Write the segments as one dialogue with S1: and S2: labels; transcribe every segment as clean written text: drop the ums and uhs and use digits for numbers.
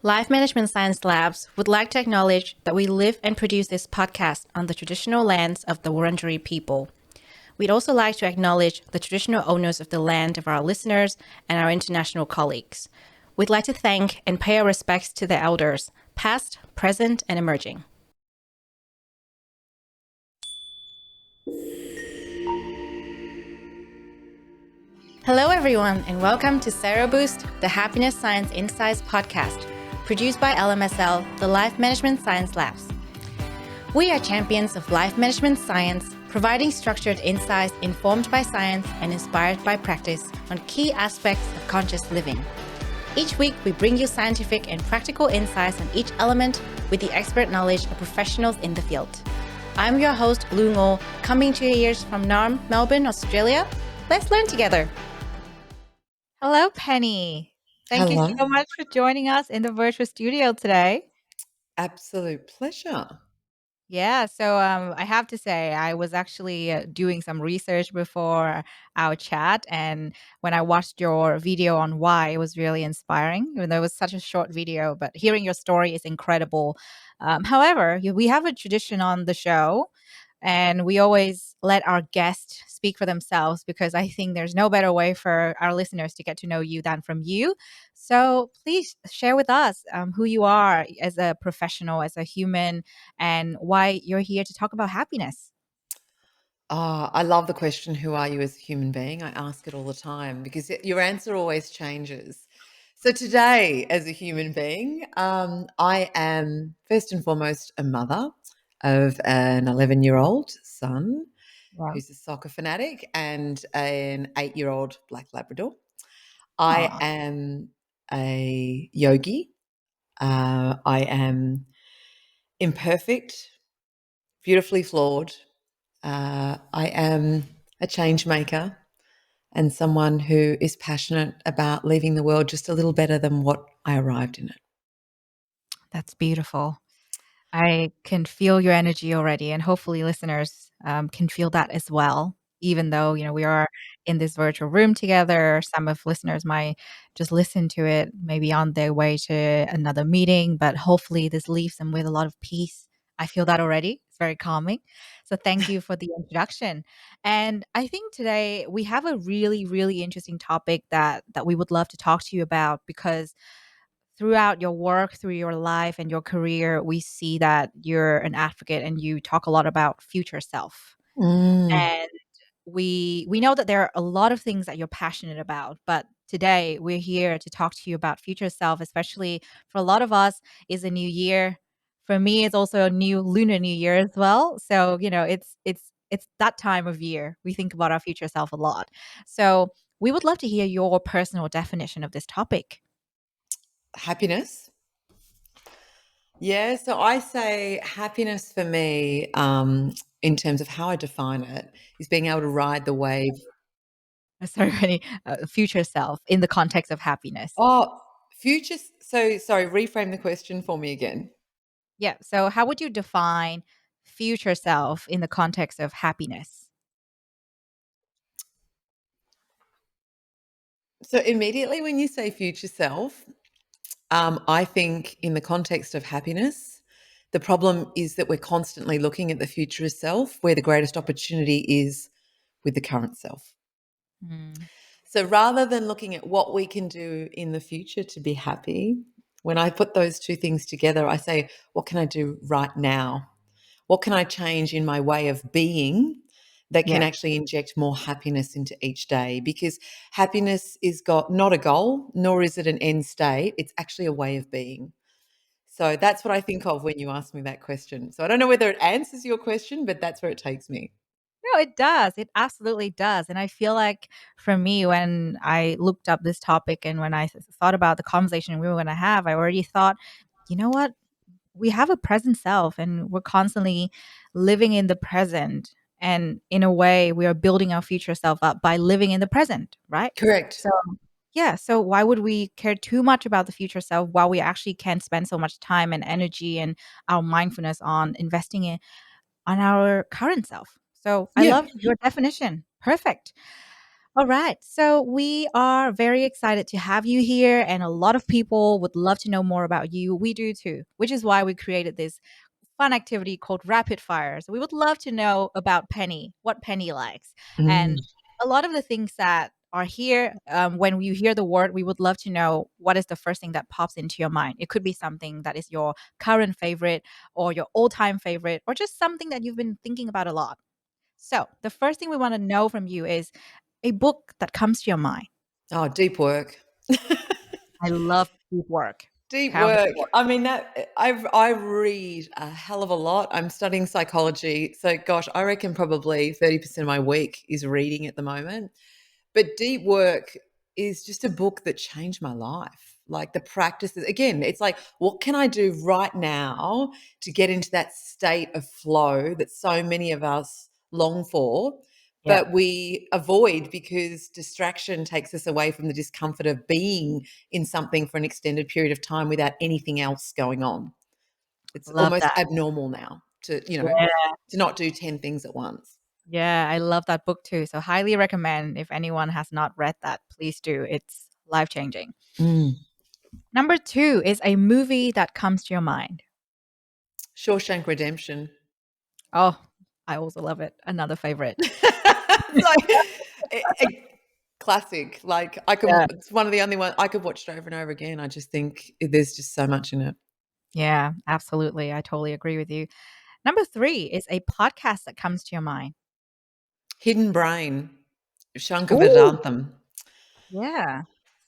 S1: Life Management Science Labs would like to acknowledge that we live and produce this podcast on the traditional lands of the Wurundjeri people. We'd also like to acknowledge the traditional owners of the land of our listeners and our international colleagues. We'd like to thank and pay our respects to the elders, past, present, and emerging. Hello, everyone, and welcome to Sero Boost, the Happiness Science Insights podcast, produced by LMSL, the Life Management Science Labs. We are champions of life management science, providing structured insights informed by science and inspired by practice on key aspects of conscious living. Each week, we bring you scientific and practical insights on each element with the expert knowledge of professionals in the field. I'm your host, Lu Ngo, coming to your ears from Naarm, Melbourne, Australia. Let's learn together. Hello, Penny. Thank you so much for joining us in the virtual studio today.
S2: Absolute pleasure.
S1: Yeah, so I have to say, I was actually doing some research before our chat, and when I watched your video on why, it was really inspiring, even though it was such a short video, but hearing your story is incredible. However, we have a tradition on the show, and we always let our guests speak for themselves because I think there's no better way for our listeners to get to know you than from you. So please share with us who you are as a professional, as a human, and why you're here to talk about happiness.
S2: I love the question, who are you as a human being? I ask it all the time because your answer always changes. So today, as a human being, I am first and foremost a mother of an 11-year-old son
S1: Wow.
S2: who's a soccer fanatic and an 8-year-old black Labrador. I
S1: Aw.
S2: am a yogi. I am imperfect, beautifully flawed. I am a change maker and someone who is passionate about leaving the world just a little better than what I arrived in it.
S1: That's beautiful. I can feel your energy already, and hopefully listeners can feel that as well. Even though, we are in this virtual room together, some of listeners might just listen to it, maybe on their way to another meeting, but hopefully this leaves them with a lot of peace. I feel that already. It's very calming. So thank you for the introduction. And I think today we have a really, really interesting topic that we would love to talk to you about because throughout your work, through your life and your career, we see that you're an advocate and you talk a lot about future self.
S2: Mm,
S1: And we know that there are a lot of things that you're passionate about, but today we're here to talk to you about future self, especially for a lot of us is a new year. For me, it's also a new lunar new year as well. So, it's that time of year. We think about our future self a lot. So, we would love to hear your personal definition of this topic.
S2: happiness. Yeah, so I say happiness for me, in terms of how I define it, is being able to ride the wave.
S1: Sorry, future self in the context of happiness.
S2: Oh, future. So sorry, reframe the question for me again.
S1: Yeah. So, how would you define future self in the context of happiness?
S2: So immediately when you say future self, I think in the context of happiness, the problem is that we're constantly looking at the future self where the greatest opportunity is with the current self.
S1: Mm.
S2: So rather than looking at what we can do in the future to be happy, when I put those two things together, I say, what can I do right now? What can I change in my way of being that can
S1: Yeah.
S2: actually inject more happiness into each day? Because happiness is got not a goal, nor is it an end state. It's actually a way of being. So that's what I think of when you ask me that question. So I don't know whether it answers your question, but that's where it takes me.
S1: No, it does. It absolutely does. And I feel like for me, when I looked up this topic and when I thought about the conversation we were going to have, I already thought, you know what? We have a present self and we're constantly living in the present. And in a way, we are building our future self up by living in the present, right?
S2: Correct.
S1: So, yeah. So, why would we care too much about the future self while we actually can spend so much time and energy and our mindfulness on investing in on our current self? So, I
S2: Yeah.
S1: love your definition. Perfect. All right. So we are very excited to have you here, and a lot of people would love to know more about you. We do too, which is why we created this fun activity called Rapid Fire. So we would love to know about Penny, what Penny likes. And
S2: Mm.
S1: a lot of the things that are here, when you hear the word, we would love to know what is the first thing that pops into your mind. It could be something that is your current favorite or your old time favorite, or just something that you've been thinking about a lot. So the first thing we want to know from you is a book that comes to your mind.
S2: Oh, deep work.
S1: I love deep work.
S2: Deep
S1: Tell me
S2: work.
S1: more.
S2: I mean, that I read a hell of a lot. I'm studying psychology, so gosh, I reckon probably 30% of my week is reading at the moment. But deep work is just a book that changed my life. Like the practices, again, it's like, what can I do right now to get into that state of flow that so many of us long for,
S1: Yeah,
S2: but we avoid because distraction takes us away from the discomfort of being in something for an extended period of time without anything else going on. It's
S1: love
S2: almost
S1: that.
S2: abnormal now to,
S1: Yeah.
S2: to not do 10 things at once.
S1: Yeah, I love that book too. So highly recommend if anyone has not read that, please do. It's life-changing.
S2: Mm.
S1: Number 2 is a movie that comes to your mind.
S2: Shawshank Redemption.
S1: Oh, I also love it. Another favorite.
S2: It's like a classic. Like I can
S1: Yeah.
S2: it's one of the only one I could watch it over and over again. I just think there's just so much in it.
S1: Yeah, absolutely. I totally agree with you. Number 3 is a podcast that comes to your mind.
S2: Hidden Brain, Shankar
S1: Ooh.
S2: Vedantam.
S1: Yeah.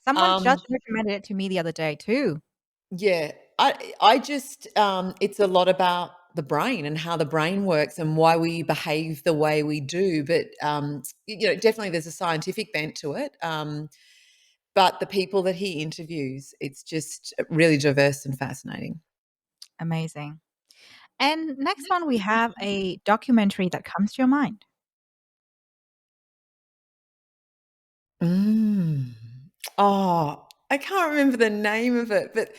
S1: Someone
S2: Um,
S1: just recommended it to me the other day too.
S2: yeah, I just it's a lot about the brain and how the brain works and why we behave the way we do. But definitely there's a scientific bent to it. But the people that he interviews, it's just really diverse and fascinating.
S1: Amazing. And next one, we have a documentary that comes to your mind.
S2: Mm. Oh, I can't remember the name of it, but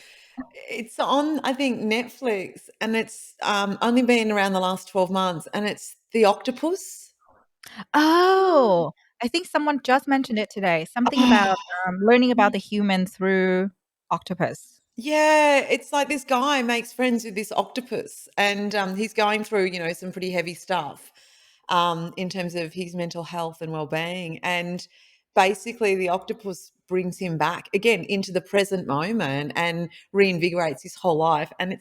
S2: it's on, I think, Netflix, and it's only been around the last 12 months, and it's The Octopus.
S1: Oh, I think someone just mentioned it today. Something about learning about the human through octopus.
S2: Yeah, it's like this guy makes friends with this octopus, and he's going through, some pretty heavy stuff in terms of his mental health and well-being. And basically, the octopus brings him back again into the present moment and reinvigorates his whole life. And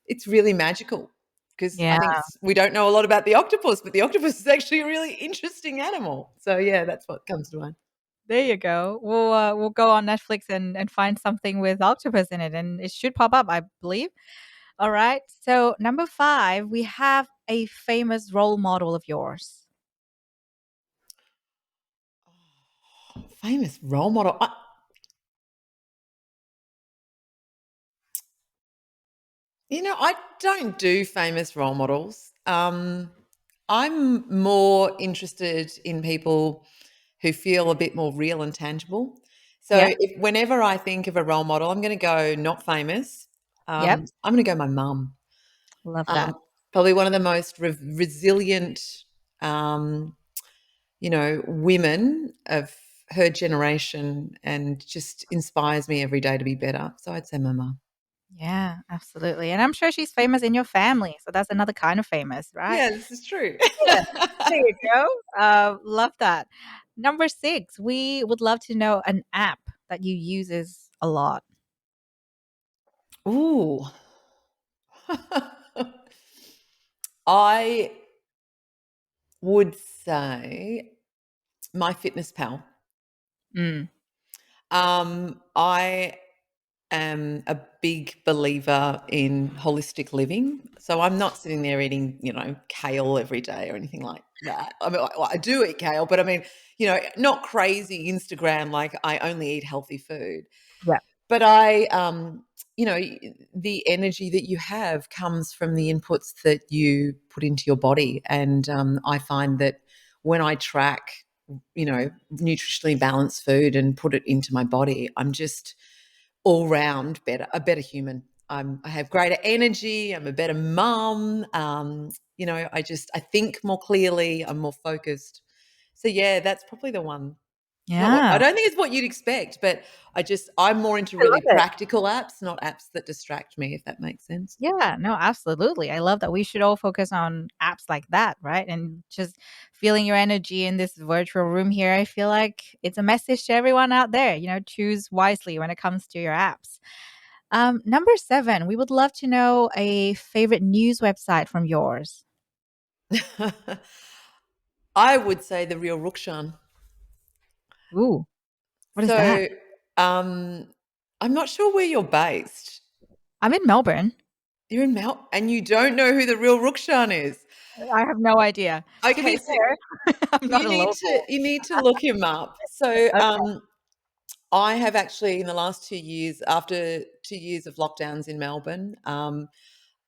S2: it's really magical because I
S1: Yeah,
S2: think we don't know a lot about the octopus, but the octopus is actually a really interesting animal. So yeah, that's what comes to mind.
S1: there you go. We'll go on Netflix and find something with octopus in it, and it should pop up, I believe. All right. So number 5, we have a famous role model of yours.
S2: Famous role model. I don't do famous role models. I'm more interested in people who feel a bit more real and tangible. So
S1: Yep.
S2: whenever I think of a role model, I'm going to go not famous.
S1: Yep.
S2: I'm going to go my mum.
S1: Love that.
S2: Um, Probably one of the most resilient, um, women of her generation, and just inspires me every day to be better. So I'd say my mum.
S1: Yeah, absolutely. And I'm sure she's famous in your family. So that's another kind of famous, right?
S2: Yeah, this is true.
S1: Yeah. There you go. Love that. Number 6, we would love to know an app that you uses a lot.
S2: Ooh. I would say my fitness pal.
S1: Mm.
S2: I am a big believer in holistic living. So I'm not sitting there eating, kale every day or anything like that. I mean, I do eat kale, but I mean, not crazy Instagram, like I only eat healthy food.
S1: Yeah.
S2: But you know, the energy that you have comes from the inputs that you put into your body. And I find that when I track, nutritionally balanced food and put it into my body, I'm just all round a better human. I have greater energy. I'm a better mum. I think more clearly. I'm more focused. So yeah, that's probably the one. It's not what I
S1: Yeah.
S2: don't think it's what you'd expect, but I'm more into
S1: I
S2: really
S1: love it.
S2: practical apps, not apps that distract me, if that makes sense.
S1: Yeah, no, absolutely. I love that we should all focus on apps like that, right? And just feeling your energy in this virtual room here. I feel like it's a message to everyone out there. Choose wisely when it comes to your apps. Number 7, we would love to know a favorite news website from yours.
S2: I would say the real Rukshan.
S1: Ooh, what is that?
S2: So, um, I'm not sure where you're based.
S1: I'm in Melbourne.
S2: You're in Mel, and you don't know who the real Rukshan is.
S1: I have no idea. To be
S2: Okay, so
S1: fair, I'm not a local.
S2: you need to look him up. So,
S1: Okay.
S2: I have actually in the last 2 years, after 2 years of lockdowns in Melbourne,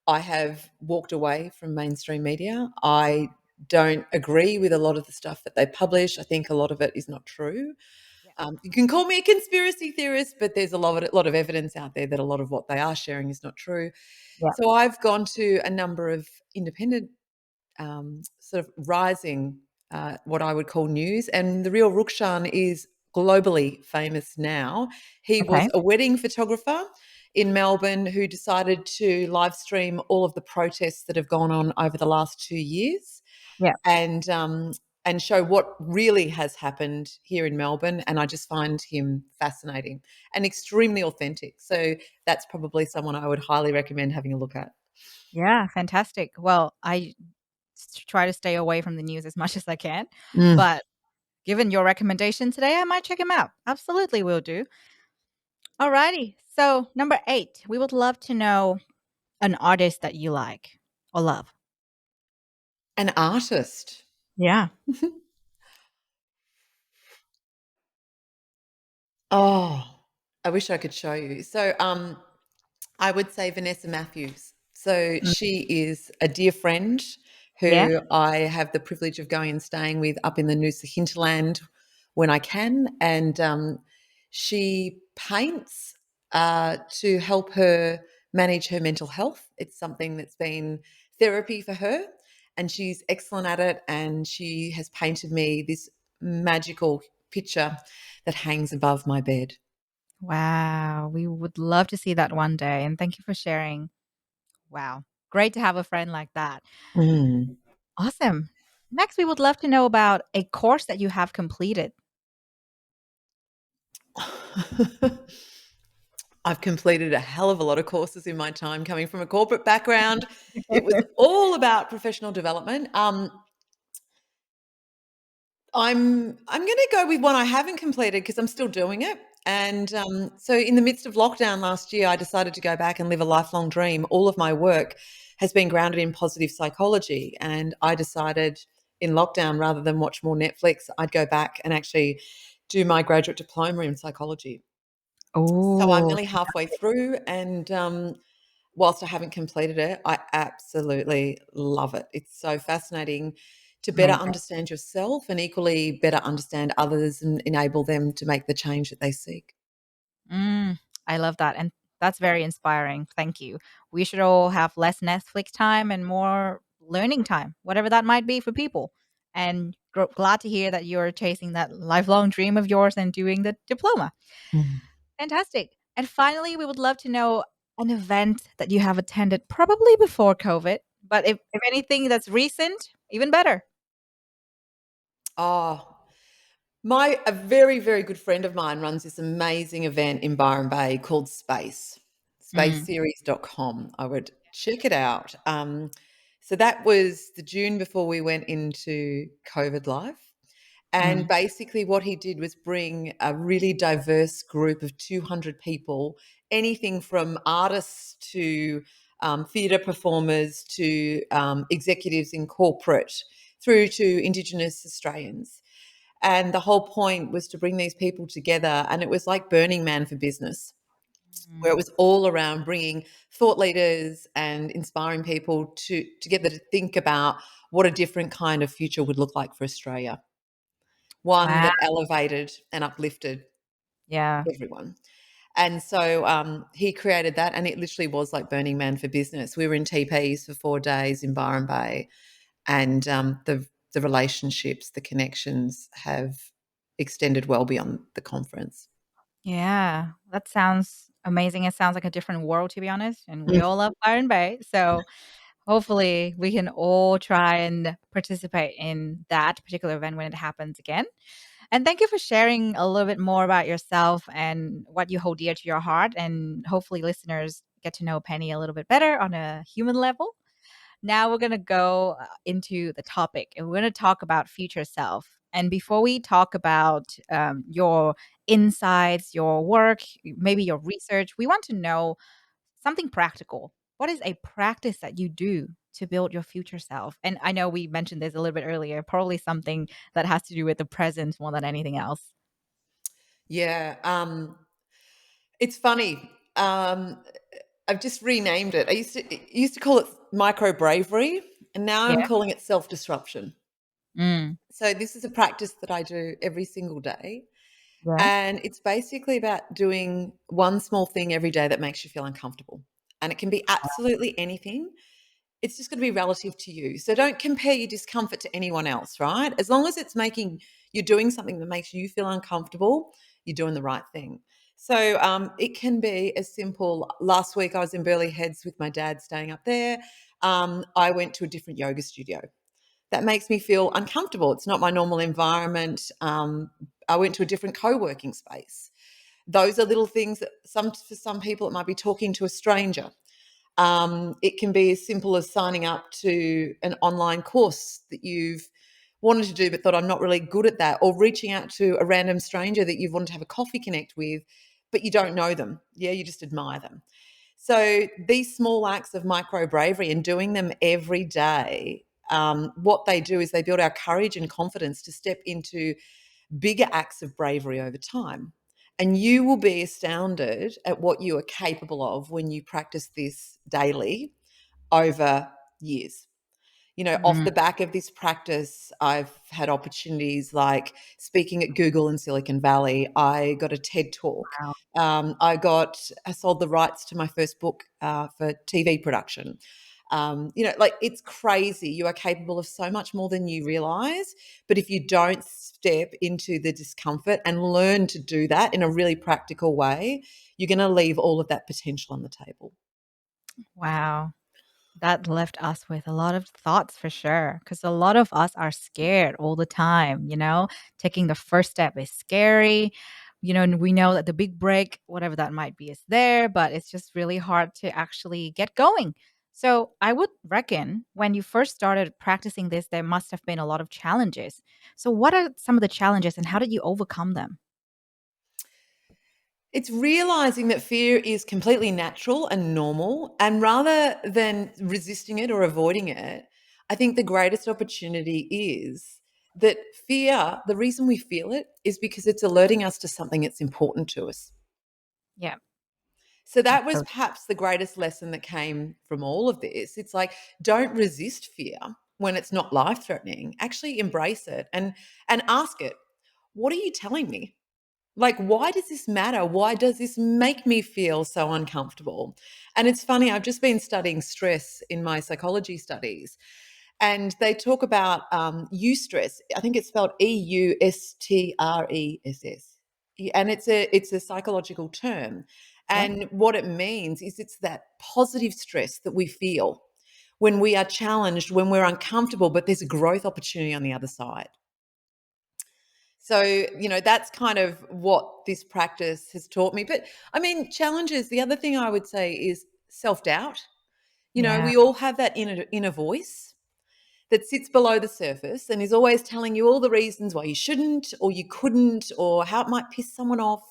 S2: I have walked away from mainstream media. I don't agree with a lot of the stuff that they publish. I think a lot of it is not true.
S1: Yeah.
S2: You can call me a conspiracy theorist, but there's a lot of evidence out there that a lot of what they are sharing is not true.
S1: Yeah.
S2: So I've gone to a number of independent, sort of rising, what I would call news, and the real Rukshan is globally famous now. He
S1: Okay.
S2: was a wedding photographer in Melbourne who decided to live stream all of the protests that have gone on over the last 2 years,
S1: Yeah.
S2: and show what really has happened here in Melbourne. And I just find him fascinating and extremely authentic. So that's probably someone I would highly recommend having a look at.
S1: Yeah. Fantastic. Well, try to stay away from the news as much as I can,
S2: Mm.
S1: but given your recommendation today, I might check him out. Absolutely will do. Alrighty. So, number 8, we would love to know an artist that you like or love.
S2: An artist.
S1: Yeah.
S2: Oh, I wish I could show you. So, I would say Vanessa Matthews. So
S1: Mm.
S2: she is a dear friend
S1: Yeah.
S2: who I have the privilege of going and staying with up in the Noosa hinterland when I can, and she paints to help her manage her mental health. It's something that's been therapy for her, and she's excellent at it. And she has painted me this magical picture that hangs above my bed.
S1: Wow. We would love to see that one day. And thank you for sharing. Wow. Great to have a friend like that.
S2: Mm.
S1: Awesome. Next, we would love to know about a course that you have completed.
S2: I've completed a hell of a lot of courses in my time coming from a corporate background. It was all about professional development. I'm going to go with one I haven't completed because I'm still doing it. And so, in the midst of lockdown last year, I decided to go back and live a lifelong dream. All of my work has been grounded in positive psychology, and I decided in lockdown, rather than watch more Netflix, I'd go back and actually do my graduate diploma in psychology. So I'm
S1: Oh,
S2: nearly halfway through, and whilst I haven't completed it, I absolutely love it. It's so fascinating to better
S1: amazing.
S2: understand yourself and equally better understand others and enable them to make the change that they seek.
S1: Mm, I love that. And that's very inspiring. Thank you. We should all have less Netflix time and more learning time, whatever that might be for people. And glad to hear that you're chasing that lifelong dream of yours and doing the diploma.
S2: Mm.
S1: Fantastic. And finally, we would love to know an event that you have attended probably before COVID, but if anything that's recent, even better.
S2: Oh, a very, very good friend of mine runs this amazing event in Byron Bay called Space,
S1: Mm,
S2: spaceseries.com. I would check it out. So that was the June before we went into COVID life. And
S1: mm.
S2: basically, what he did was bring a really diverse group of 200 people, anything from artists to theatre performers to executives in corporate, through to Indigenous Australians. And the whole point was to bring these people together. And it was like Burning Man for business, where it
S1: Mm.
S2: was all around bringing thought leaders and inspiring people together to think about what a different kind of future would look like for Australia, one
S1: Wow.
S2: that elevated and uplifted
S1: Yeah.
S2: everyone. And so he created that, and it literally was like Burning Man for business. We were in TPs for 4 days in Byron Bay, and the the relationships, the connections have extended well beyond the conference.
S1: Yeah, that sounds amazing. It sounds like a different world, to be honest. And we
S2: Mm.
S1: all love Byron Bay. So hopefully we can all try and participate in that particular event when it happens again. And thank you for sharing a little bit more about yourself and what you hold dear to your heart. And hopefully listeners get to know Penny a little bit better on a human level. Now we're going to go into the topic and we're going to talk about future self. And before we talk about your insights, your work, maybe your research, we want to know something practical. What is a practice that you do to build your future self? And I know we mentioned this a little bit earlier, probably something that has to do with the present more than anything else.
S2: Yeah, it's funny. I've just renamed it. I used to call it micro bravery, and now I'm
S1: Yeah.
S2: calling it self disruption.
S1: Mm.
S2: So this is a practice that I do every single day,
S1: Yeah.
S2: and it's basically about doing one small thing every day that makes you feel uncomfortable. And it can be absolutely anything. It's just going to be relative to you. So don't compare your discomfort to anyone else, right? As long as it's making you're doing something that makes you feel uncomfortable, you're doing the right thing. So it can be as simple. Last week I was in Burleigh Heads with my dad, staying up there. I went to a different yoga studio. That makes me feel uncomfortable. It's not my normal environment. I went to a different co-working space. Those are little things that for some people it might be talking to a stranger. It can be as simple as signing up to an online course that you've wanted to do but thought I'm not really good at that, or reaching out to a random stranger that you've wanted to have a coffee connect with, but you don't know them. Yeah, you just admire them. So these small acts of micro bravery and doing them every day, what they do is they build our courage and confidence to step into bigger acts of bravery over time. And you will be astounded at what you are capable of when you practice this daily over years. Off
S1: Mm.
S2: the back of this practice, I've had opportunities like speaking at Google in Silicon Valley. I got a TED talk.
S1: Wow.
S2: I sold the rights to my first book for TV production. Like, it's crazy. You are capable of so much more than you realize. But if you don't step into the discomfort and learn to do that in a really practical way, you're going to leave all of that potential on the table.
S1: Wow. That left us with a lot of thoughts for sure. Because a lot of us are scared all the time, taking the first step is scary. And we know that the big break, whatever that might be, is there, but it's just really hard to actually get going. So I would reckon when you first started practicing this, there must have been a lot of challenges. So what are some of the challenges and how did you overcome them?
S2: It's realizing that fear is completely natural and normal. And rather than resisting it or avoiding it, I think the greatest opportunity is that fear, the reason we feel it is because it's alerting us to something that's important to us.
S1: Yeah,
S2: So that
S1: that's
S2: was
S1: so
S2: perhaps the greatest lesson that came from all of this. It's like, don't resist fear when it's not life threatening. Actually embrace it and ask it, what are you telling me? Like, why does this matter? Why does this make me feel so uncomfortable? And it's funny, I've just been studying stress in my psychology studies, and they talk about eustress. I think it's spelled EUSTRESS, and it's a psychological term.
S1: yeah.
S2: And what it means is it's that positive stress that we feel when we are challenged, when we're uncomfortable, but there's a growth opportunity on the other side. So, that's kind of what this practice has taught me. But I mean, challenges, the other thing I would say is self doubt.
S1: Yeah.
S2: We all have that inner voice that sits below the surface and is always telling you all the reasons why you shouldn't or you couldn't or how it might piss someone off.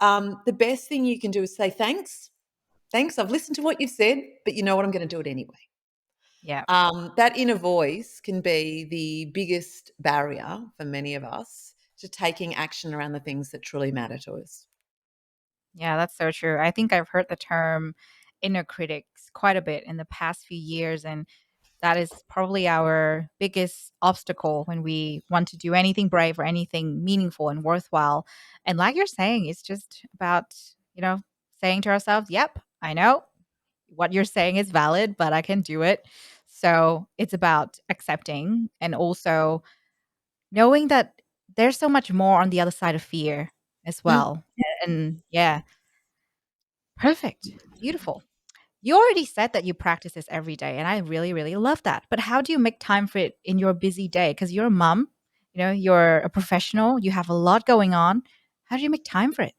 S2: The best thing you can do is say, thanks. Thanks. I've listened to what you've said, but you know what? I'm going to do it anyway.
S1: Yeah.
S2: That inner voice can be the biggest barrier for many of us to taking action around the things that truly matter to us.
S1: Yeah, that's so true. I think I've heard the term inner critics quite a bit in the past few years. And that is probably our biggest obstacle when we want to do anything brave or anything meaningful and worthwhile. And like you're saying, it's just about, saying to ourselves, yep, I know what you're saying is valid, but I can do it. So it's about accepting and also knowing that there's so much more on the other side of fear as
S2: Mm.
S1: well. And yeah, perfect. Beautiful. You already said that you practice this every day, and I really, really love that. But how do you make time for it in your busy day? Because you're a mom, you're a professional, you have a lot going on. How do you make time for it?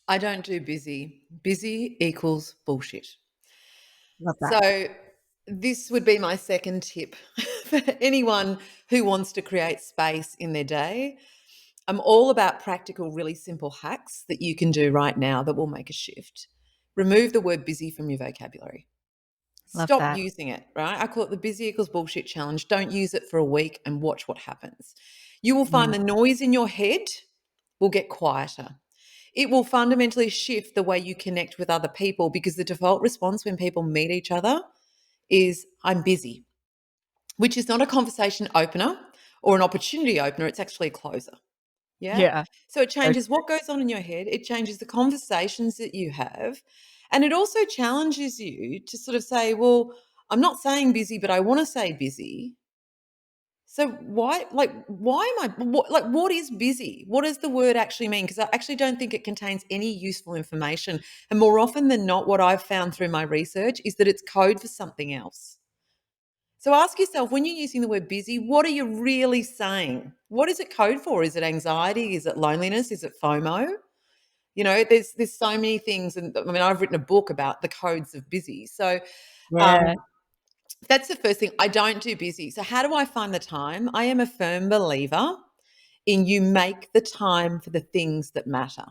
S2: I don't do busy. Busy equals bullshit.
S1: Love that.
S2: So, this would be my second tip for anyone who wants to create space in their day. I'm all about practical, really simple hacks that you can do right now that will make a shift. Remove the word busy from your vocabulary.
S1: Love
S2: Stop
S1: that.
S2: using it, right? I call it the busy equals bullshit challenge. Don't use it for a week and watch what happens. You will find
S1: Mm,
S2: the noise in your head will get quieter. It will fundamentally shift the way you connect with other people because the default response when people meet each other is, I'm busy, which is not a conversation opener or an opportunity opener. It's actually a closer. Yeah.
S1: yeah.
S2: So it
S1: So
S2: changes what goes on in your head, it changes the conversations that you have. And it also challenges you to sort of say, well, I'm not saying busy, but I want to say busy. So why am I what is busy? What does the word actually mean? Because I actually don't think it contains any useful information. And more often than not, what I've found through my research is that it's code for something else. So ask yourself when you're using the word busy, what are you really saying? What is it code for? Is it anxiety? Is it loneliness? Is it FOMO? There's so many things, and I mean, I've written a book about the codes of busy. So
S1: yeah,
S2: um, that's the first thing. I don't do busy. So how do I find the time? I am a firm believer in you make the time for the things that matter.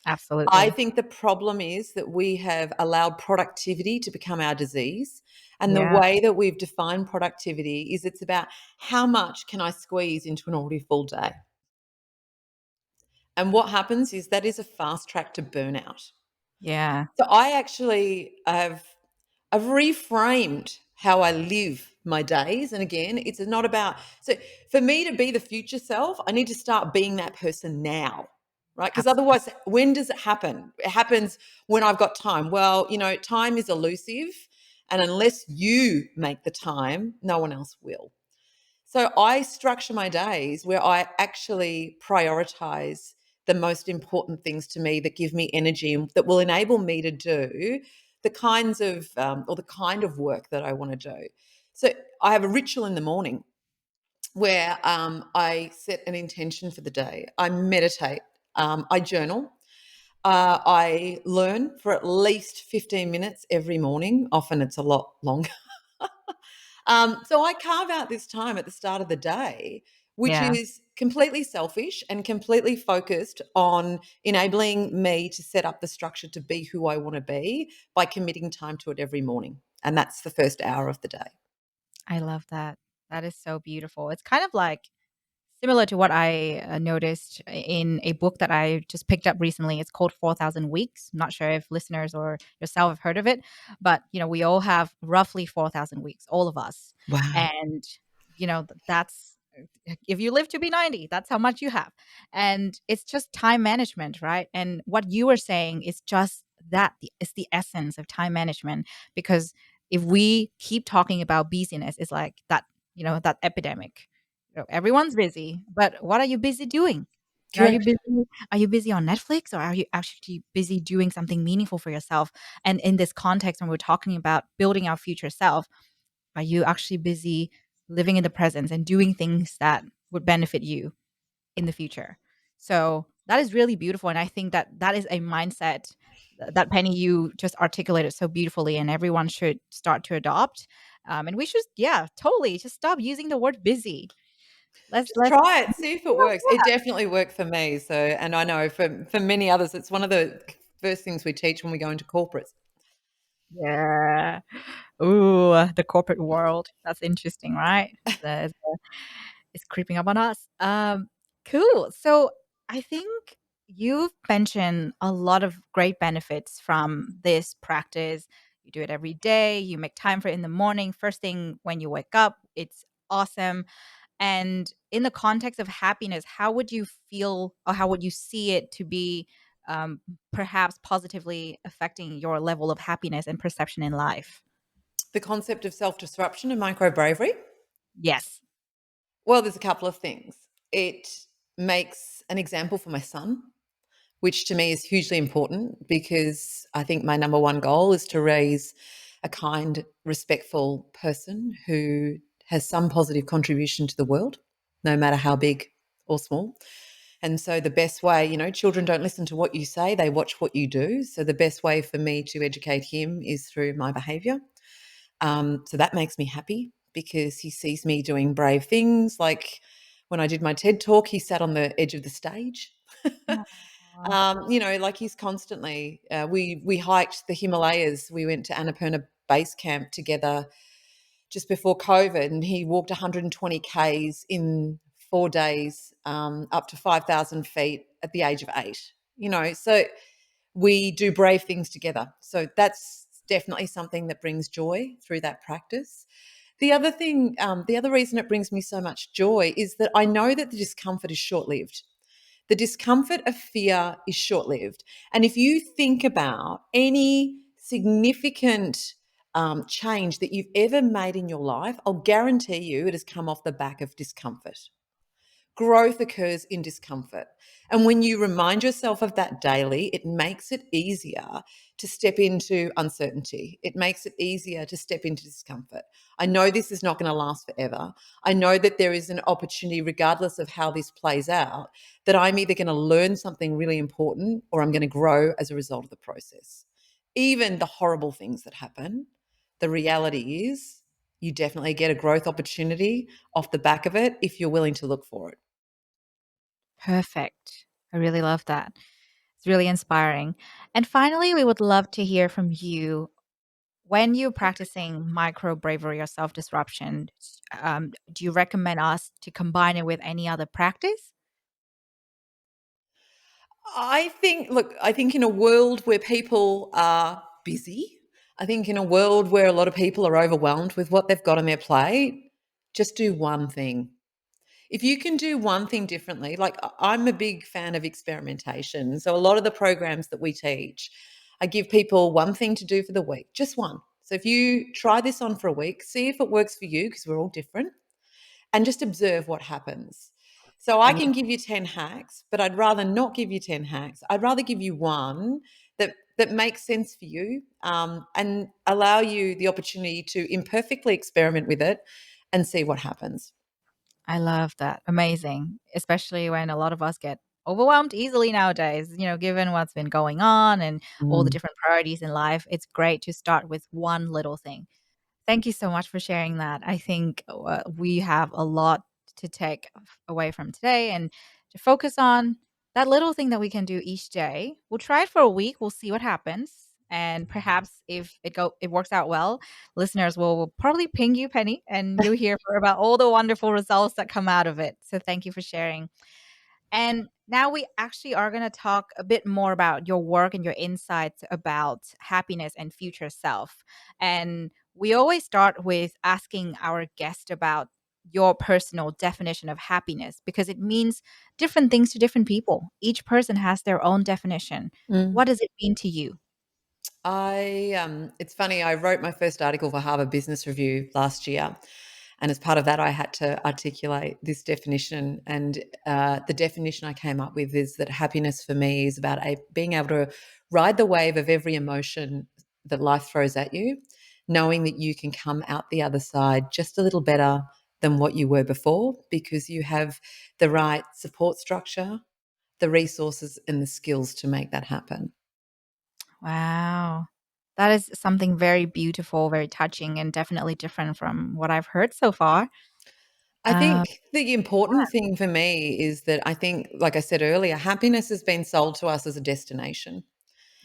S2: I
S1: absolutely.
S2: think the problem is that we have allowed productivity to become our disease. And the
S1: Yeah.
S2: way that we've defined productivity is it's about how much can I squeeze into an already full day. And what happens is that is a fast track to burnout.
S1: Yeah.
S2: So I actually have I've reframed how I live my days. And again, it's not about so for me to be the future self, I need to start being that person now. Right. Because
S1: Absolutely.
S2: otherwise, when does it happen? It happens when I've got time. Well, time is elusive. And unless you make the time, no one else will. So I structure my days where I actually prioritize the most important things to me that give me energy and that will enable me to do the kinds of or the kind of work that I want to do. So I have a ritual in the morning where I set an intention for the day. I meditate. I journal. I learn for at least 15 minutes every morning. Often it's a lot longer. So I carve out this time at the start of the day, which
S1: Yeah.
S2: is completely selfish and completely focused on enabling me to set up the structure to be who I want to be by committing time to it every morning. And that's the first hour of the day.
S1: I love that. That is so beautiful. It's kind of like similar to what I noticed in a book that I just picked up recently. It's called 4,000 Weeks. I'm not sure if listeners or yourself have heard of it, but we all have roughly 4,000 weeks, all of us.
S2: Wow.
S1: And that's if you live to be 90, that's how much you have. And it's just time management, right? And what you were saying is just that it's the essence of time management because if we keep talking about busyness, it's like that, that epidemic. Everyone's busy, but what are you busy doing? Are you
S2: Correct.
S1: busy? Are you busy on Netflix, or are you actually busy doing something meaningful for yourself? And in this context, when we're talking about building our future self, are you actually busy living in the present and doing things that would benefit you in the future? So that is really beautiful, and I think that that is a mindset that Penny you just articulated so beautifully, and everyone should start to adopt. And we should, yeah, totally, just stop using the word busy.
S2: Just
S1: Let's
S2: try it, see if it works. It definitely worked for me. So, and I know for many others, it's one of the first things we teach when we go into corporates.
S1: yeah. Ooh, the corporate world. That's interesting, right? It's creeping up on us. Cool. So I think you've mentioned a lot of great benefits from this practice. You do it every day. You make time for it in the morning, first thing when you wake up. It's awesome. And in the context of happiness, how would you feel or how would you see it to be perhaps positively affecting your level of happiness and perception in life?
S2: The concept of self disruption and micro bravery.
S1: Yes.
S2: Well, there's a couple of things. It makes an example for my son, which to me is hugely important because I think my number one goal is to raise a kind, respectful person who has some positive contribution to the world, no matter how big or small. And so the best way, children don't listen to what you say, they watch what you do. So the best way for me to educate him is through my behavior. So that makes me happy because he sees me doing brave things. Like when I did my TED talk, he sat on the edge of the stage.
S1: Aw.
S2: Like he's constantly. We hiked the Himalayas. We went to Annapurna Base Camp together just before COVID, and he walked 120 k's in 4 days, up to 5,000 feet at the age of 8. So we do brave things together. So that's definitely something that brings joy through that practice. The other thing, the other reason it brings me so much joy is that I know that the discomfort is short lived. The discomfort of fear is short lived. And if you think about any significant change that you've ever made in your life, I'll guarantee you it has come off the back of discomfort. Growth occurs in discomfort. And when you remind yourself of that daily, it makes it easier to step into uncertainty. It makes it easier to step into discomfort. I know this is not going to last forever. I know that there is an opportunity, regardless of how this plays out, that I'm either going to learn something really important or I'm going to grow as a result of the process. Even the horrible things that happen, the reality is you definitely get a growth opportunity off the back of it if you're willing to look for it.
S1: Perfect. I really love that. It's really inspiring. And finally, we would love to hear from you when you're practicing micro bravery or self disruption. Do you recommend us to combine it with any other practice?
S2: I think in a world where people are busy, I think in a world where a lot of people are overwhelmed with what they've got on their plate, just do one thing. If you can do one thing differently, like I'm a big fan of experimentation. So a lot of the programs that we teach, I give people one thing to do for the week, just one. So if you try this on for a week, see if it works for you because we're all different and just observe what happens. So I can give you 10 hacks, but I'd rather not give you 10 hacks. I'd rather give you one that makes sense for you, and allow you the opportunity to imperfectly experiment with it and see what happens.
S1: I love that. Amazing. Especially when a lot of us get overwhelmed easily nowadays, given what's been going on and all the
S2: Mm.
S1: different priorities in life. It's great to start with one little thing. Thank you so much for sharing that. I think we have a lot to take away from today and to focus on that little thing that we can do each day. We'll try it for a week. We'll see what happens. And perhaps if it works out well, listeners will probably ping you, Penny, and you'll hear about all the wonderful results that come out of it. So thank you for sharing. And now we actually are going to talk a bit more about your work and your insights about happiness and future self. And we always start with asking our guest about your personal definition of happiness because it means different things to different people. Each person has their own definition.
S2: Mm.
S1: What does it mean to you?
S2: It's funny. I wrote my first article for Harvard Business Review last year, and as part of that, I had to articulate this definition. And the definition I came up with is that happiness for me is about being able to ride the wave of every emotion that life throws at you, knowing that you can come out the other side just a little better than what you were before because you have the right support structure, the resources, and the skills to make that happen.
S1: Wow. That is something very beautiful, very touching, and definitely different from what I've heard so far.
S2: I
S1: Um,
S2: think the important thing for me is that I think, like I said earlier, happiness has been sold to us as a destination,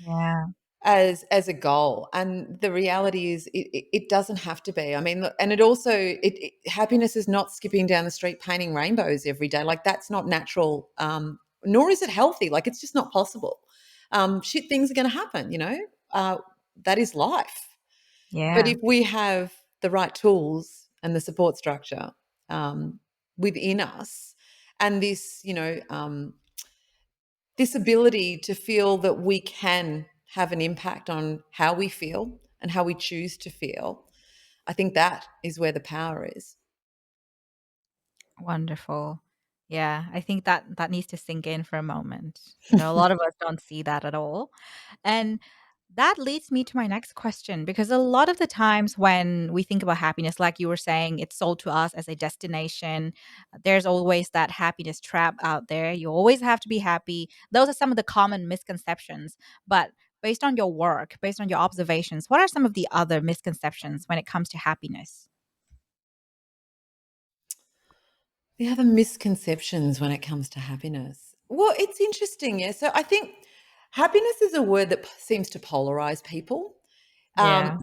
S1: yeah.
S2: as a goal, and the reality is it doesn't have to be. I mean, look, and it also happiness is not skipping down the street painting rainbows every day. Like that's not natural, nor is it healthy. Like it's just not possible. Shit things are going to happen. That is life. But
S1: Yeah.
S2: if we have the right tools and the support structure um, within us, and this ability to feel that we can have an impact on how we feel and how we choose to feel, I think that is where the power is.
S1: Wonderful. Yeah, I think that that needs to sink in for a moment. You know, a lot of us don't see that at all. And that leads me to my next question because a lot of the times when we think about happiness, like you were saying, it's sold to us as a destination. There's always that happiness trap out there. You always have to be happy. Those are some of the common misconceptions. But based on your work, based on your observations, what are some of the other misconceptions when it comes to happiness?
S2: The other misconceptions when it comes to happiness. Well, it's interesting. Yeah. So I think happiness is a word that seems to polarize people. Um,
S1: Yeah.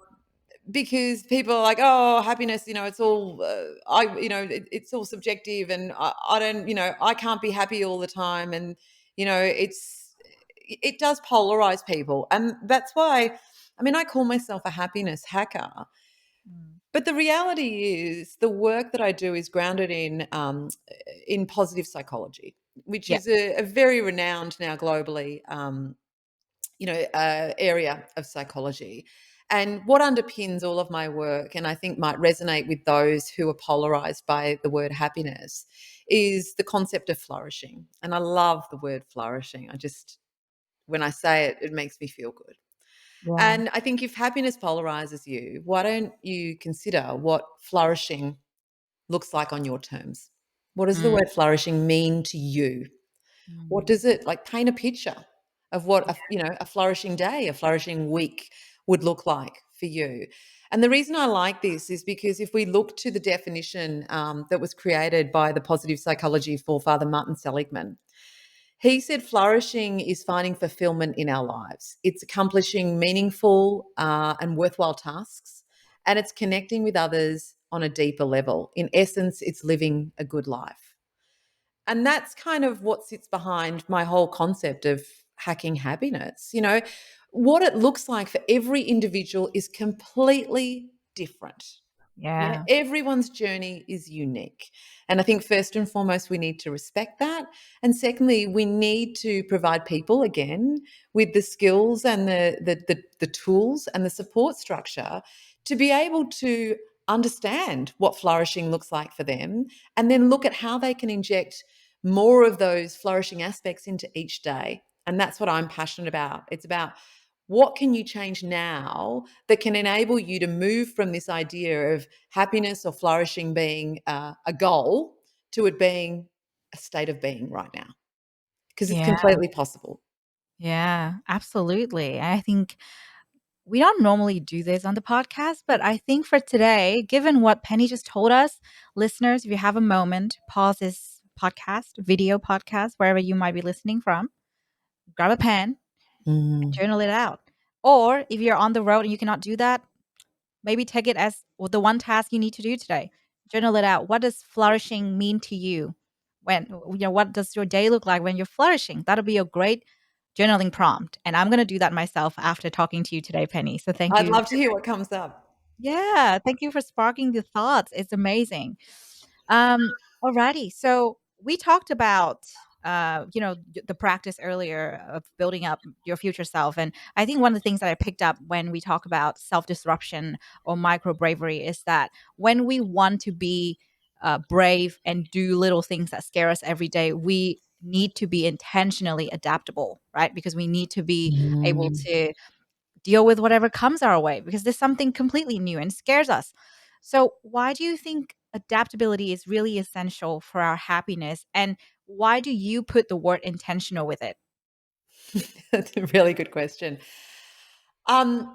S2: because people are like, oh, happiness, it's all, it's all subjective, and I don't, I can't be happy all the time, and it does polarize people, and that's why, I mean, I call myself a happiness hacker.
S1: Mm.
S2: But the reality is, the work that I do is grounded in positive psychology, which
S1: Yeah.
S2: is a very renowned now globally, area of psychology. And what underpins all of my work, and I think might resonate with those who are polarized by the word happiness, is the concept of flourishing. And I love the word flourishing. When I say it, it makes me feel good.
S1: Yeah.
S2: And I think if happiness polarizes you, why don't you consider what flourishing looks like on your terms? What does the
S1: Mm.
S2: word flourishing mean to you? What
S1: Mm.
S2: does it like? Paint a picture of what a flourishing day, a flourishing week would look like for you. And the reason I like this is because if we look to the definition that was created by the positive psychology forefather Martin Seligman, he said flourishing is finding fulfillment in our lives. It's accomplishing meaningful and worthwhile tasks, and it's connecting with others on a deeper level. In essence, it's living a good life. And that's kind of what sits behind my whole concept of hacking happiness. What it looks like for every individual is completely different. Yeah,
S1: Yeah.
S2: everyone's journey is unique. And I think first and foremost, we need to respect that. And secondly, we need to provide people again with the skills and the tools and the support structure to be able to understand what flourishing looks like for them, and then look at how they can inject more of those flourishing aspects into each day. And that's what I'm passionate about. It's about what can you change now that can enable you to move from this idea of happiness or flourishing being a goal to it being a state of being right now? Because it's
S1: Yeah.
S2: completely possible.
S1: Yeah, absolutely. I think we don't normally do this on the podcast, but I think for today, given what Penny just told us, listeners, if you have a moment, pause this podcast, video podcast, wherever you might be listening from, grab a pen and
S2: Mm.
S1: journal it out. Or if you're on the road and you cannot do that, maybe take it as the one task you need to do today. Journal it out. What does flourishing mean to you? What does your day look like when you're flourishing? That'll be a great journaling prompt. And I'm going to do that myself after talking to you today, Penny. So thank
S2: I'd
S1: you.
S2: love to hear what comes up.
S1: Yeah, thank you for sparking the thoughts. It's amazing. Alrighty. So we talked about the practice earlier of building up your future self. And I think one of the things that I picked up when we talk about self-disruption or micro bravery is that when we want to be brave and do little things that scare us every day, we need to be intentionally adaptable, right? Because we need to be able
S2: Mm.
S1: to deal with whatever comes our way because there's something completely new and scares us. So, why do you think adaptability is really essential for our happiness? And why do you put the word intentional with it?
S2: That's a really good question. Um,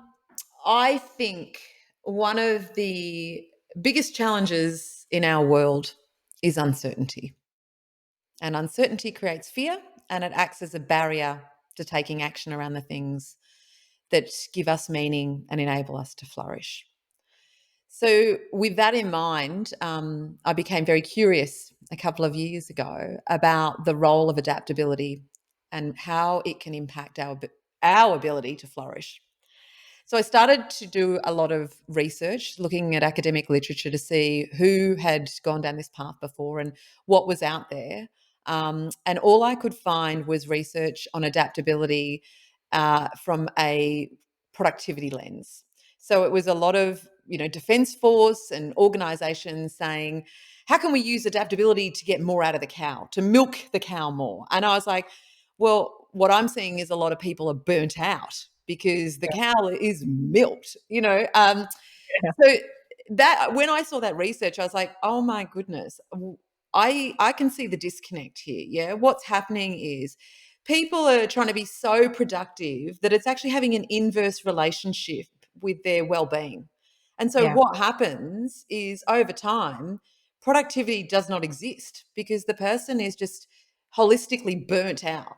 S2: I think one of the biggest challenges in our world is uncertainty. And uncertainty creates fear, and it acts as a barrier to taking action around the things that give us meaning and enable us to flourish. So, with that in mind, I became very curious a couple of years ago about the role of adaptability and how it can impact our ability to flourish. So I started to do a lot of research, looking at academic literature to see who had gone down this path before and what was out there. And all I could find was research on adaptability from a productivity lens. So it was a lot of, defense force and organizations saying, how can we use adaptability to get more out of the cow, to milk the cow more? And I was like, well, what I'm seeing is a lot of people are burnt out because the cow is milked.
S1: Yeah.
S2: So that when I saw that research, I was like, oh my goodness, I can see the disconnect here. Yeah. What's happening is people are trying to be so productive that it's actually having an inverse relationship with their well-being. And so
S1: Yeah.
S2: what happens is over time, productivity does not exist because the person is just holistically burnt out.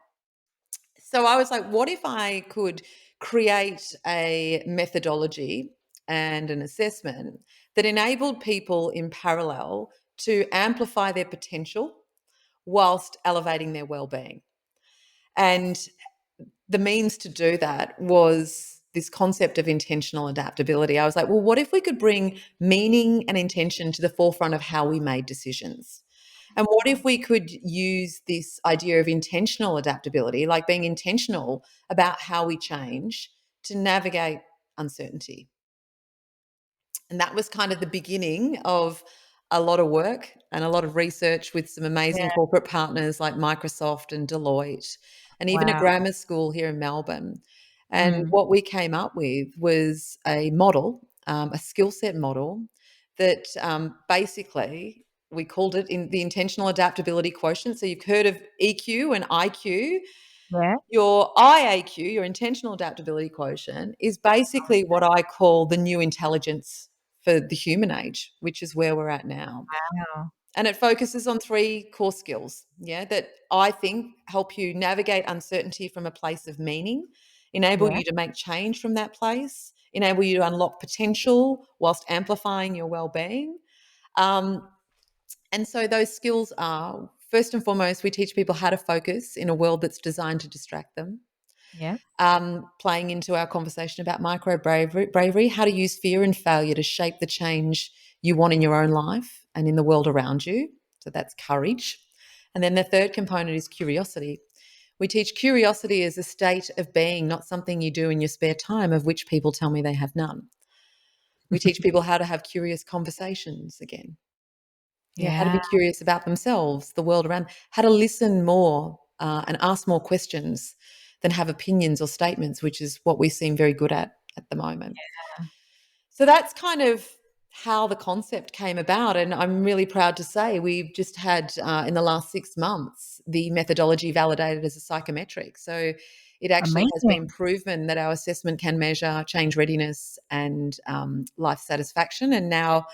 S2: So I was like, what if I could create a methodology and an assessment that enabled people in parallel to amplify their potential whilst elevating their well-being? And the means to do that was this concept of intentional adaptability. I was like, well, what if we could bring meaning and intention to the forefront of how we made decisions? And what if we could use this idea of intentional adaptability, like being intentional about how we change to navigate uncertainty? And that was kind of the beginning of a lot of work and a lot of research with some amazing
S1: Yeah.
S2: corporate partners like Microsoft and Deloitte, and even a
S1: Wow.
S2: grammar school here in Melbourne. And
S1: Mm.
S2: what we came up with was a model, a skill set model that basically we called it in the intentional adaptability quotient. So you've heard of EQ and IQ.
S1: Yeah.
S2: Your IAQ, your intentional adaptability quotient, is basically what I call the new intelligence for the human age, which is where we're at now.
S1: Wow.
S2: And it focuses on three core skills, yeah, that I think help you navigate uncertainty from a place of meaning, enable
S1: Yeah.
S2: you to make change from that place, enable you to unlock potential whilst amplifying your well-being. Um, and so those skills are, first and foremost, we teach people how to focus in a world that's designed to distract them.
S1: Yeah.
S2: Playing into our conversation about micro bravery, how to use fear and failure to shape the change you want in your own life and in the world around you. So that's courage. And then the third component is curiosity. We teach curiosity as a state of being, not something you do in your spare time, of which people tell me they have none. We teach people how to have curious conversations again. Yeah, how to
S1: Yeah.
S2: be curious about themselves, the world around, how to listen more and ask more questions than have opinions or statements, which is what we seem very good at the moment. So that's kind of how the concept came about. And I'm really proud to say we've just had, in the last 6 months, the methodology validated as a psychometric. So it actually has been
S1: Amazing.
S2: proven that our assessment can measure change readiness and life satisfaction. And now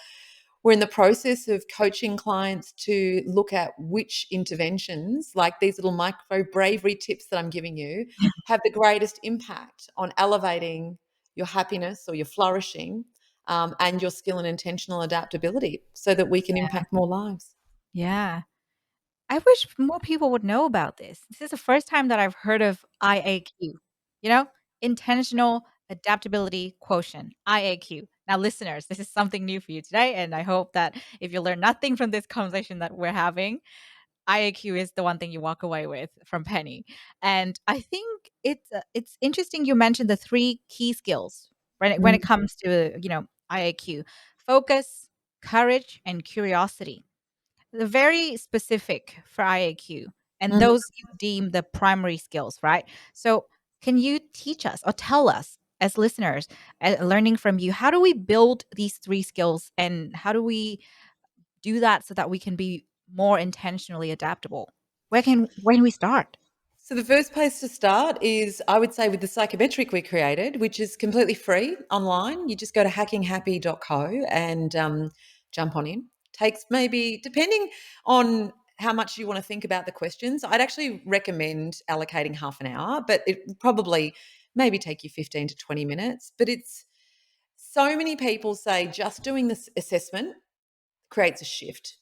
S2: we're in the process of coaching clients to look at which interventions, like these little micro bravery tips that I'm giving you, have the greatest impact on elevating your happiness or your flourishing, and your skill and intentional adaptability so that we can impact more lives.
S1: Yeah. I wish more people would know about this. This is the first time that I've heard of IAQ, you know, intentional adaptability quotient, IAQ. Now, listeners, this is something new for you today. And I hope that if you learn nothing from this conversation that we're having, IAQ is the one thing you walk away with from Penny. And I think it's interesting you mentioned the three key skills when it
S2: Mm.
S1: comes to, IAQ: focus, courage, and curiosity. They're very specific for IAQ, and
S2: Mhm.
S1: those you deem the primary skills, right? So, can you teach us or tell us as listeners, learning from you, how do we build these three skills and how do we do that so that we can be more intentionally adaptable? Where can we start?
S2: So the first place to start is, I would say, with the psychometric we created, which is completely free online. You just go to hackinghappy.co and jump on in. Takes maybe, depending on how much you want to think about the questions, I'd actually recommend allocating half an hour, but it will probably maybe take you 15 to 20 minutes. But it's, so many people say just doing this assessment creates a shift.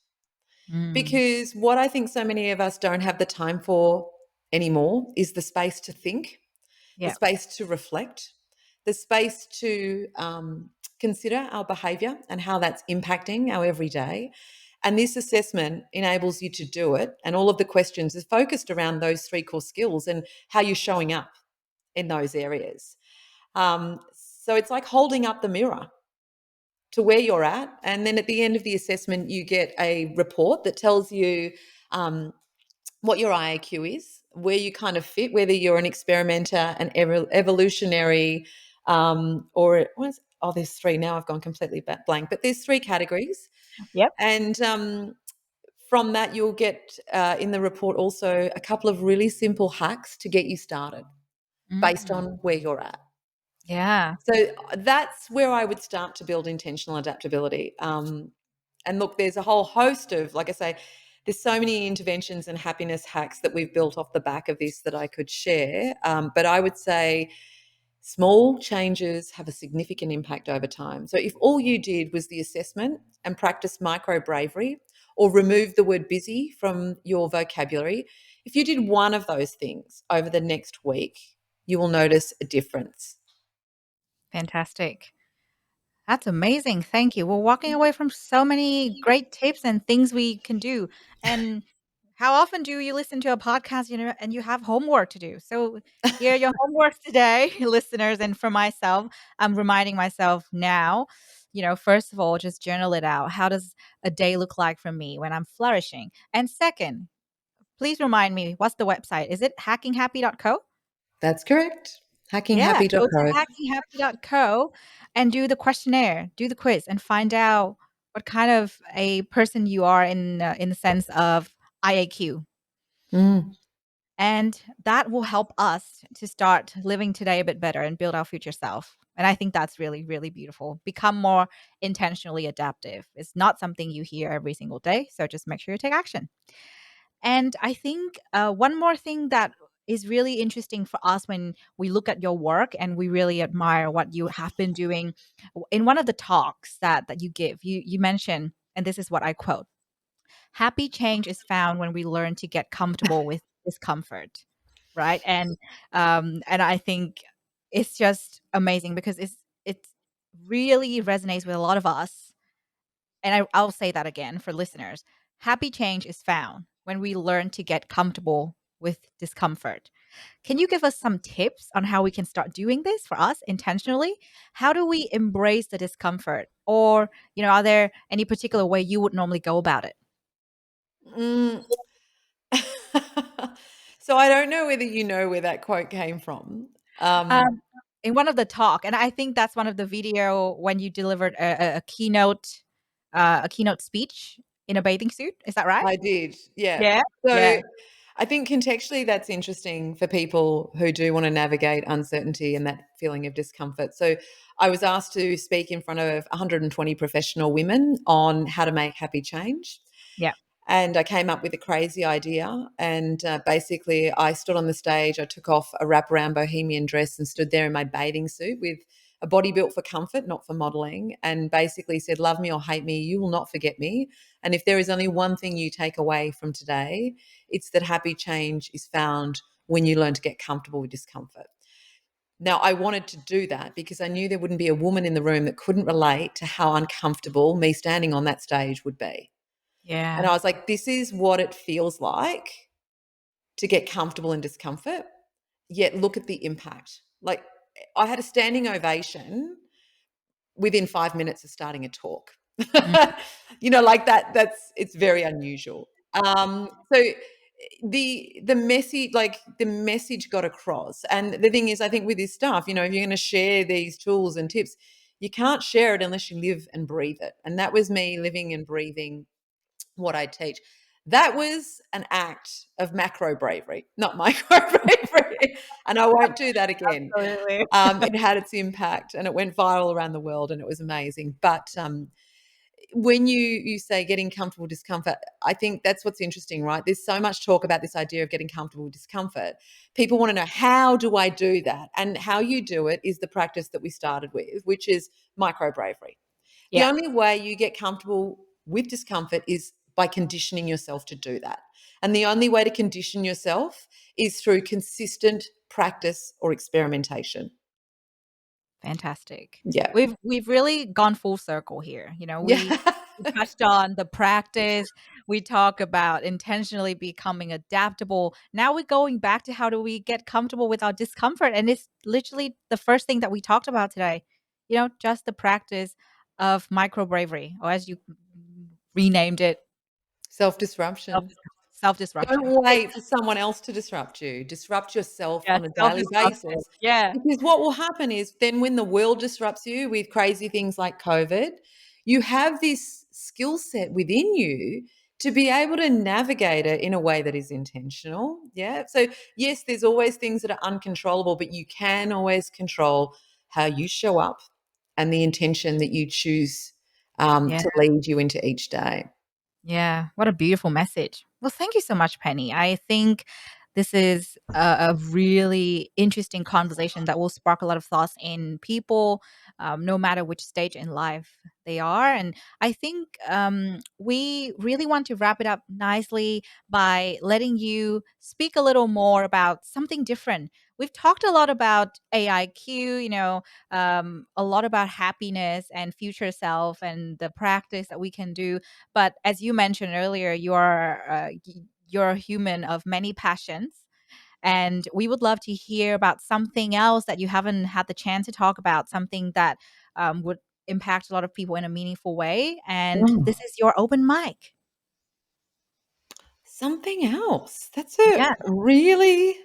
S1: Mm,
S2: Because what I think so many of us don't have the time for anymore is the space to think, the
S1: yeah,
S2: space to reflect, the space to consider our behavior and how that's impacting our everyday. And this assessment enables you to do it. And all of the questions is focused around those three core skills and how you're showing up in those areas. So it's like holding up the mirror to where you're at. And then at the end of the assessment, you get a report that tells you what your IAQ is, where you kind of fit, whether you're an experimenter, an evolutionary, or oh, there's three now. I've gone completely blank, but there's three categories.
S1: Yep.
S2: And from that, you'll get in the report also a couple of really simple hacks to get you started based
S1: Mm.
S2: on where you're at.
S1: Yeah.
S2: So that's where I would start to build intentional adaptability. And look, there's a whole host of, like I say, there's so many interventions and happiness hacks that we've built off the back of this that I could share. But I would say small changes have a significant impact over time. So if all you did was the assessment and practice micro bravery or remove the word busy from your vocabulary, if you did one of those things over the next week, you will notice a difference.
S1: Fantastic. That's amazing. Thank you. We're walking away from so many great tips and things we can do. And how often do you listen to a podcast, and you have homework to do? So here are your homework today, listeners. And for myself, I'm reminding myself now, first of all, just journal it out. How does a day look like for me when I'm flourishing? And second, please remind me, what's the website? Is it hackinghappy.co?
S2: That's correct.
S1: Yeah, go to
S2: Hackinghappy.co.
S1: hackinghappy.co and do the questionnaire, do the quiz, and find out what kind of a person you are in the sense of IAQ.
S2: Mm,
S1: And that will help us to start living today a bit better and build our future self. And I think that's really, really beautiful. Become more intentionally adaptive. It's not something you hear every single day. So just make sure you take action. And I think one more thing that is really interesting for us when we look at your work and we really admire what you have been doing. In one of the talks that you give, you mention, and this is what I quote: happy change is found when we learn to get comfortable with discomfort. Right. And I think it's just amazing because it's really resonates with a lot of us. And I'll say that again for listeners. Happy change is found when we learn to get comfortable with discomfort. Can you give us some tips on how we can start doing this for us intentionally? How do we embrace the discomfort? Or, are there any particular way you would normally go about it?
S2: mm. So I don't know whether you know where that quote came from. Um,
S1: Um, in one of the talk, and I think that's one of the video when you delivered a keynote speech in a bathing suit. Is that right?
S2: I did, yeah.
S1: Yeah.
S2: So
S1: Yeah.
S2: I think contextually that's interesting for people who do want to navigate uncertainty and that feeling of discomfort. So I was asked to speak in front of 120 professional women on how to make happy change.
S1: Yeah.
S2: And I came up with a crazy idea. And basically, I stood on the stage, I took off a wraparound bohemian dress and stood there in my bathing suit with a body built for comfort, not for modeling, and basically said, love me or hate me, you will not forget me. And if there is only one thing you take away from today, it's that happy change is found when you learn to get comfortable with discomfort. Now, I wanted to do that because I knew there wouldn't be a woman in the room that couldn't relate to how uncomfortable me standing on that stage would be. And
S1: Yeah.
S2: I was like, this is what it feels like to get comfortable in discomfort, yet look at the impact. Like, I had a standing ovation within 5 minutes of starting a talk.
S1: Mm.
S2: Like that's it's very unusual. So the message got across. And the thing is, I think with this stuff, if you're going to share these tools and tips, you can't share it unless you live and breathe it. And that was me living and breathing what I teach. That was an act of macro bravery, not micro bravery. And I won't do that again.
S1: Absolutely.
S2: It had its impact and it went viral around the world and it was amazing. But when you say getting comfortable with discomfort, I think that's what's interesting, right? There's so much talk about this idea of getting comfortable with discomfort. People want to know, how do I do that? And how you do it is the practice that we started with, which is micro bravery. The
S1: Yeah.
S2: only way you get comfortable with discomfort is by conditioning yourself to do that. And the only way to condition yourself is through consistent practice or experimentation.
S1: Fantastic.
S2: Yeah.
S1: We've really gone full circle here. We
S2: Yeah.
S1: touched on the practice. We talk about intentionally becoming adaptable. Now we're going back to how do we get comfortable with our discomfort, and it's literally the first thing that we talked about today. just the practice of micro bravery, or as you renamed it,
S2: Self disruption.
S1: self disruption.
S2: Don't wait for someone else to disrupt you. Disrupt yourself
S1: Yeah,
S2: on a
S1: self
S2: daily
S1: disruption.
S2: basis.
S1: Yeah,
S2: Because what will happen is then when the world disrupts you with crazy things like COVID, you have this skill set within you to be able to navigate it in a way that is intentional. Yeah. So, yes, there's always things that are uncontrollable, but you can always control how you show up and the intention that you choose
S1: yeah.
S2: to lead you into each day.
S1: Yeah, what a beautiful message. Well, thank you so much, Penny. I think this is a really interesting conversation that will spark a lot of thoughts in people, no matter which stage in life they are. And I think we really want to wrap it up nicely by letting you speak a little more about something different. We've talked a lot about AIQ, a lot about happiness and future self and the practice that we can do, but as you mentioned earlier, you're a human of many passions, and we would love to hear about something else that you haven't had the chance to talk about, something that would impact a lot of people in a meaningful way. And
S2: Mm.
S1: this is your open mic.
S2: Something else. That's a
S1: Yeah,
S2: really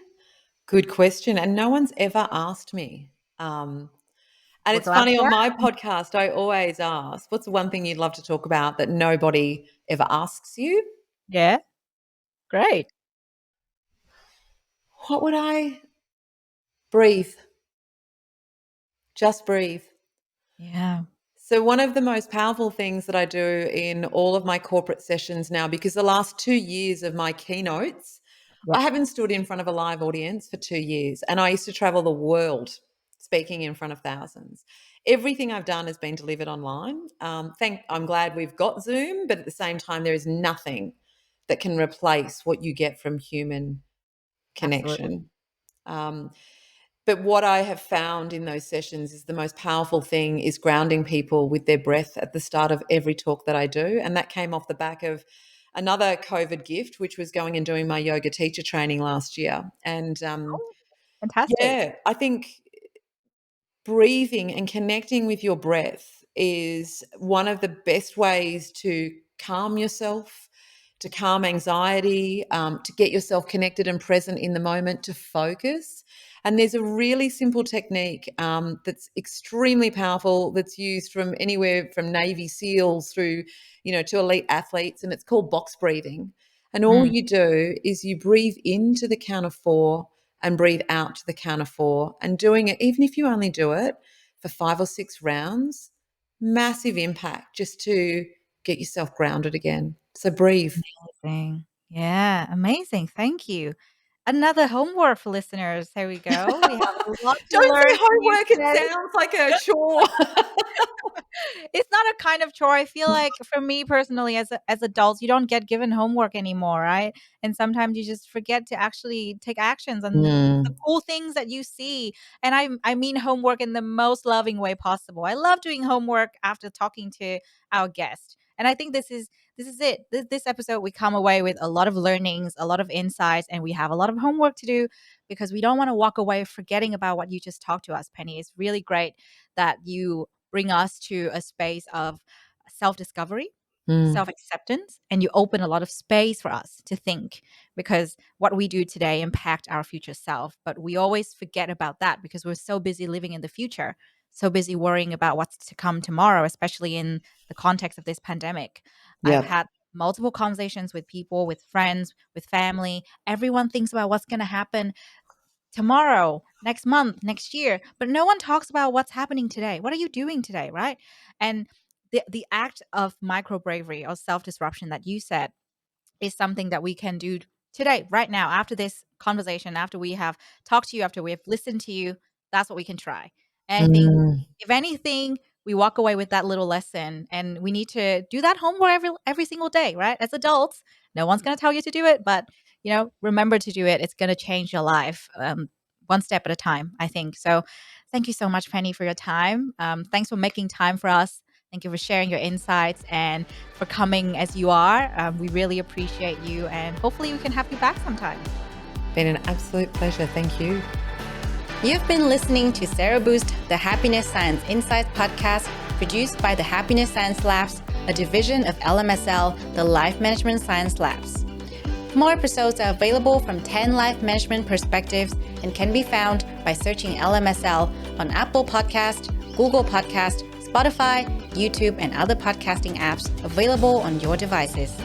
S2: good question, and no one's ever asked me. Um, and
S1: we're
S2: it's
S1: glad
S2: funny
S1: to
S2: on
S1: ask.
S2: my podcast, I always ask, "What's the one thing you'd love to talk about that nobody ever asks you?"
S1: Yeah, great.
S2: What would I breathe? Just breathe.
S1: Yeah,
S2: So, one of the most powerful things that I do in all of my corporate sessions now, because the last 2 years of my keynotes,
S1: yeah,
S2: I haven't stood in front of a live audience for 2 years. And I used to travel the world speaking in front of thousands. Everything I've done has been delivered online. I'm glad we've got Zoom, but at the same time, there is nothing that can replace what you get from human
S1: absolutely.
S2: connection. Um, but what I have found in those sessions is the most powerful thing is grounding people with their breath at the start of every talk that I do. And that came off the back of another COVID gift, which was going and doing my yoga teacher training last year. And
S1: Oh, fantastic.
S2: yeah, I think breathing and connecting with your breath is one of the best ways to calm yourself, to calm anxiety, to get yourself connected and present in the moment, to focus. And there's a really simple technique that's extremely powerful that's used from anywhere from Navy SEALs through, to elite athletes, and it's called box breathing. And all
S1: Mm,
S2: you do is you breathe into the count of four and breathe out to the count of four. And doing it, even if you only do it for 5 or 6 rounds, massive impact just to get yourself grounded again. So breathe.
S1: amazing. Yeah, amazing. Thank you. Another homework for listeners. Here we go. We have a lot to
S2: Don't
S1: learn
S2: say
S1: from you
S2: homework, it
S1: today.
S2: sounds like a chore.
S1: It's not a kind of chore. I feel like for me personally, as adults, you don't get given homework anymore, right? And sometimes you just forget to actually take actions on the
S2: Mm,
S1: cool things that you see. And I mean homework in the most loving way possible. I love doing homework after talking to our guest. And I think this is it. This episode, we come away with a lot of learnings, a lot of insights, and we have a lot of homework to do because we don't want to walk away forgetting about what you just talked to us, Penny. It's really great that you bring us to a space of self discovery,
S2: mm,
S1: self acceptance, and you open a lot of space for us to think because what we do today impact our future self. But we always forget about that because we're so busy living in the future, so busy worrying about what's to come tomorrow, especially in the context of this pandemic. I've
S2: yep.
S1: had multiple conversations with people, with friends, with family. Everyone thinks about what's going to happen tomorrow, next month, next year, but no one talks about what's happening today. What are you doing today, right? And the act of micro bravery or self disruption that you said is something that we can do today, right now, after this conversation, after we have talked to you, after we have listened to you. That's what we can try. And I think,
S2: Mm,
S1: if anything, we walk away with that little lesson, and we need to do that homework every single day, right? As adults, no one's going to tell you to do it, but remember to do it. It's going to change your life, one step at a time, I think. So, thank you so much, Penny, for your time. Thanks for making time for us. Thank you for sharing your insights and for coming as you are. We really appreciate you, and hopefully we can have you back sometime.
S2: been an absolute pleasure. Thank you.
S1: You've been listening to Sero Boost, the Happiness Science Insights podcast, produced by the Happiness Science Labs, a division of LMSL, the Life Management Science Labs. More episodes are available from 10 life management perspectives and can be found by searching LMSL on Apple Podcast, Google Podcast, Spotify, YouTube, and other podcasting apps available on your devices.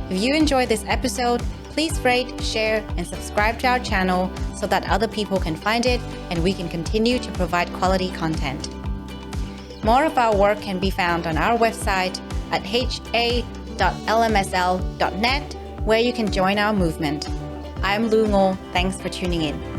S1: If you enjoyed this episode, please rate, share, and subscribe to our channel so that other people can find it and we can continue to provide quality content. More of our work can be found on our website at ha.lmsl.net, where you can join our movement. I'm Lu Ngo. Thanks for tuning in.